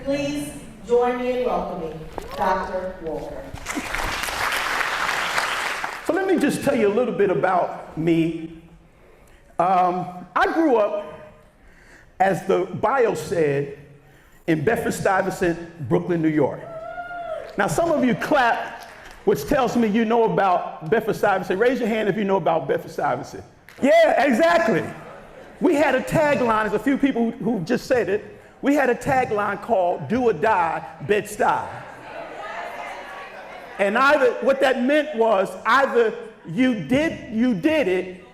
Please join me in welcoming Dr. Walker. So let me just tell you a little bit about me. I grew up, as the bio said, in Bedford-Stuyvesant, Brooklyn, New York. Now, some of you clap, which tells me you know about Bedford-Stuyvesant. Raise your hand if you know about Bedford-Stuyvesant. Yeah, exactly. We had a tagline, there's a few people who just said it. We had a tagline called "Do or Die, Bed-Stuy." And what that meant was either you did it,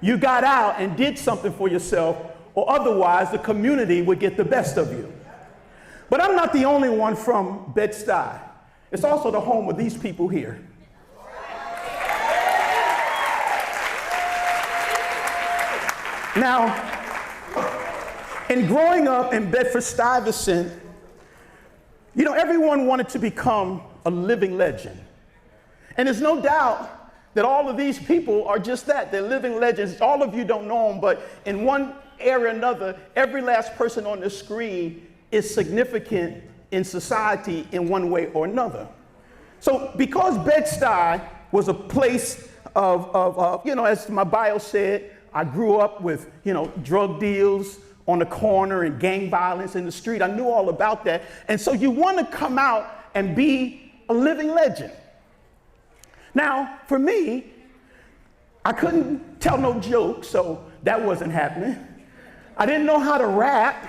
you got out and did something for yourself, or otherwise the community would get the best of you. But I'm not the only one from Bed-Stuy. It's also the home of these people here. Now, in growing up in Bedford-Stuyvesant, you know, everyone wanted to become a living legend. And there's no doubt that all of these people are just that. They're living legends. All of you don't know them, but in one area or another, every last person on the screen is significant in society in one way or another. So because Bed-Stuy was a place of you know, as my bio said, I grew up with, you know, drug deals on the corner and gang violence in the street. I knew all about that. And so you want to come out and be a living legend. Now, for me, I couldn't tell no jokes, so that wasn't happening. I didn't know how to rap.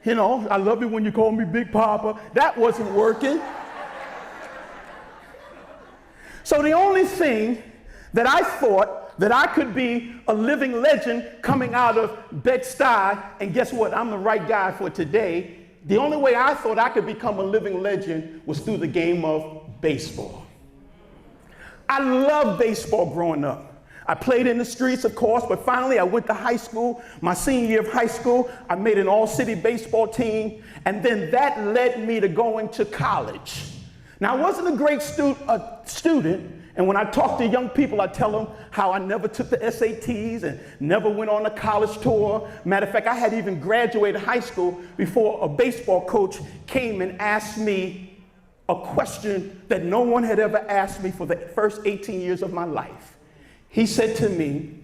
You know, I love it when you call me Big Papa. That wasn't working. So the only thing that I thought that I could be a living legend coming out of Bed-Stuy, and guess what? I'm the right guy for today. The only way I thought I could become a living legend was through the game of baseball. I loved baseball growing up. I played in the streets, of course, but finally I went to high school. My senior year of high school, I made an all-city baseball team, and then that led me to going to college. Now, I wasn't a great student, and when I talk to young people, I tell them how I never took the SATs and never went on a college tour. Matter of fact, I had even graduated high school before a baseball coach came and asked me a question that no one had ever asked me for the first 18 years of my life. He said to me,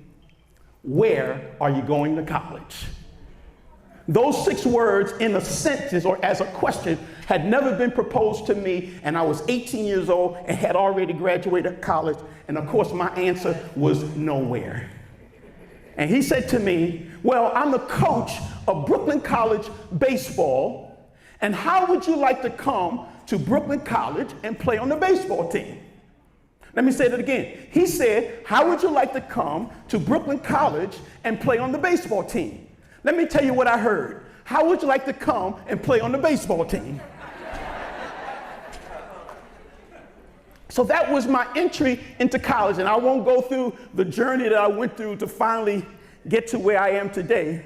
"Where are you going to college?" Those 6 words in a sentence or as a question had never been proposed to me, and I was 18 years old and had already graduated college, and of course my answer was nowhere. And he said to me, "Well, I'm the coach of Brooklyn College baseball, and how would you like to come to Brooklyn College and play on the baseball team?" Let me say that again. He said, "How would you like to come to Brooklyn College and play on the baseball team?" Let me tell you what I heard. "How would you like to come and play on the baseball team?" So that was my entry into college, and I won't go through the journey that I went through to finally get to where I am today.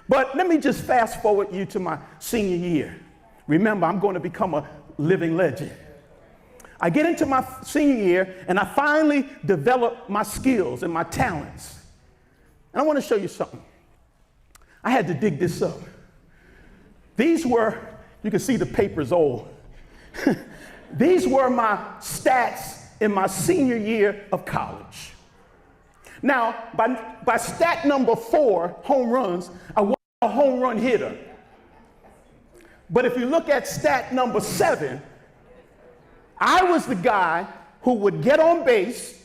But let me just fast forward you to my senior year. Remember, I'm going to become a living legend. I get into my senior year, and I finally develop my skills and my talents. And I want to show you something. I had to dig this up. These were, you can see the paper's old. These were my stats in my senior year of college. Now, by stat number 4, home runs, I was a home run hitter. But if you look at stat number 7, I was the guy who would get on base,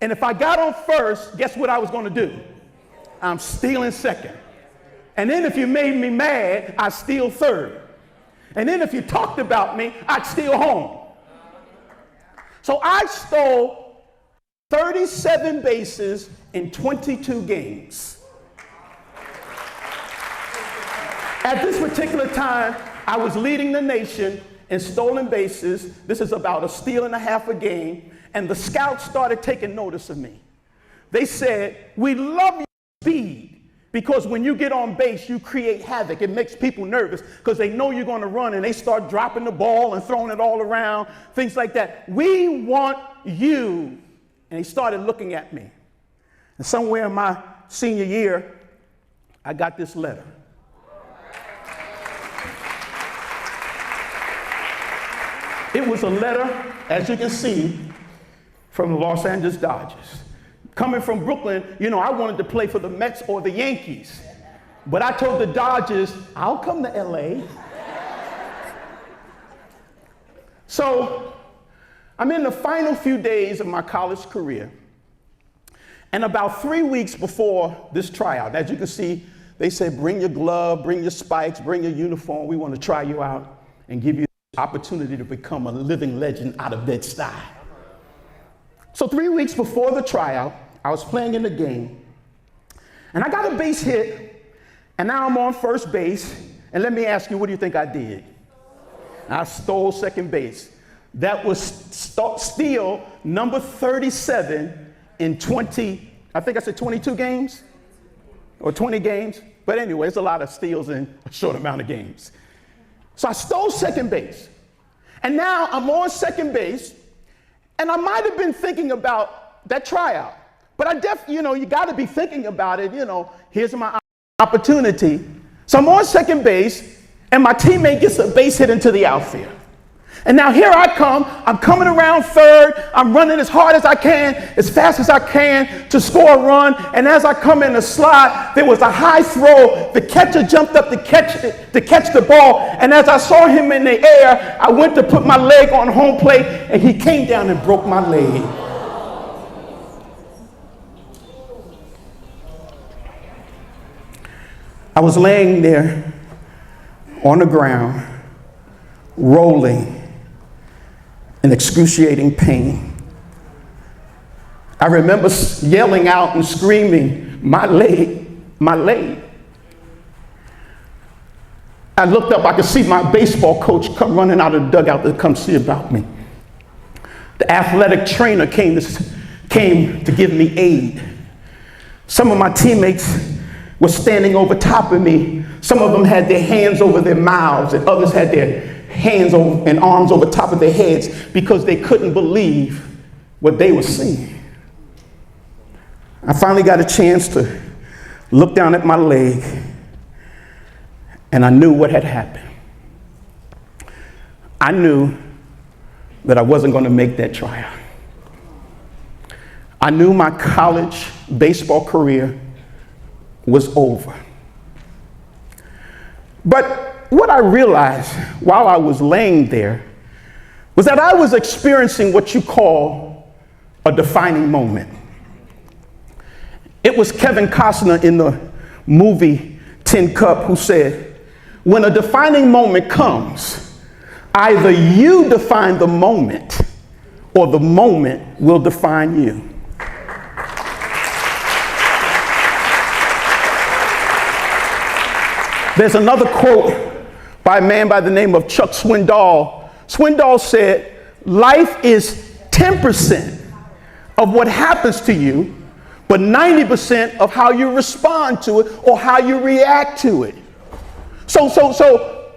and if I got on first, guess what I was going to do? I'm stealing second. And then if you made me mad, I'd steal third. And then if you talked about me, I'd steal home. So I stole 37 bases in 22 games. At this particular time, I was leading the nation in stolen bases. This is about a steal and a half a game. And the scouts started taking notice of me. They said, "We love your speed, because when you get on base, you create havoc. It makes people nervous because they know you're going to run, and they start dropping the ball and throwing it all around, things like that. We want you." And they started looking at me. And somewhere in my senior year, I got this letter. It was a letter, as you can see, from the Los Angeles Dodgers. Coming from Brooklyn, you know, I wanted to play for the Mets or the Yankees. But I told the Dodgers, I'll come to LA. So I'm in the final few days of my college career. And about 3 weeks before this tryout, as you can see, they said, bring your glove, bring your spikes, bring your uniform. We want to try you out and give you the opportunity to become a living legend out of Bed-Stuy. So 3 weeks before the tryout, I was playing in the game, and I got a base hit, and now I'm on first base. And let me ask you, what do you think I did? I stole second base. That was steal number 37 in 20, I think I said 22 games or 20 games. But anyway, it's a lot of steals in a short amount of games. So I stole second base. And now I'm on second base, and I might have been thinking about that tryout. But you got to be thinking about it, here's my opportunity. So I'm on second base, and my teammate gets a base hit into the outfield. And now here I come, I'm coming around third, I'm running as hard as I can, as fast as I can to score a run. And as I come in the slot, there was a high throw. The catcher jumped up to catch the ball. And as I saw him in the air, I went to put my leg on home plate, and he came down and broke my leg. I was laying there on the ground, rolling in excruciating pain. I remember yelling out and screaming, my leg, my leg. I looked up, I could see my baseball coach come running out of the dugout to come see about me. The athletic trainer came to give me aid. Some of my teammates were standing over top of me. Some of them had their hands over their mouths, and others had their hands and arms over top of their heads because they couldn't believe what they were seeing. I finally got a chance to look down at my leg, and I knew what had happened. I knew that I wasn't going to make that tryout. I knew my college baseball career was over. But what I realized while I was laying there was that I was experiencing what you call a defining moment. It was Kevin Costner in the movie Tin Cup who said, when a defining moment comes, either you define the moment or the moment will define you. There's another quote by a man by the name of Chuck Swindoll. Swindoll said, life is 10% of what happens to you, but 90% of how you respond to it or how you react to it. So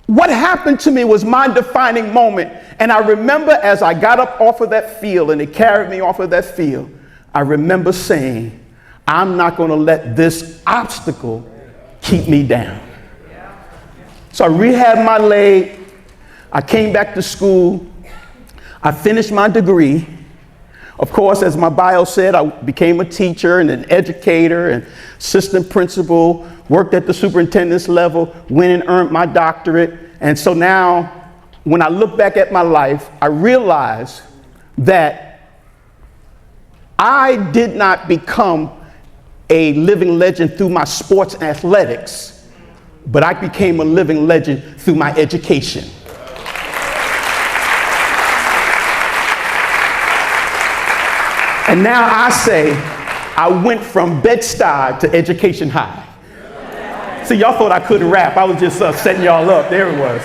what happened to me was my defining moment. And I remember as I got up off of that field and they carried me off of that field, I remember saying, I'm not going to let this obstacle keep me down. So I rehabbed my leg. I came back to school. I finished my degree. Of course, as my bio said, I became a teacher and an educator and assistant principal, worked at the superintendent's level, went and earned my doctorate. And so now, when I look back at my life, I realize that I did not become a living legend through my sports and athletics, but I became a living legend through my education. And now I say, I went from Bed-Stuy to Education High. See, y'all thought I couldn't rap. I was just setting y'all up. There it was.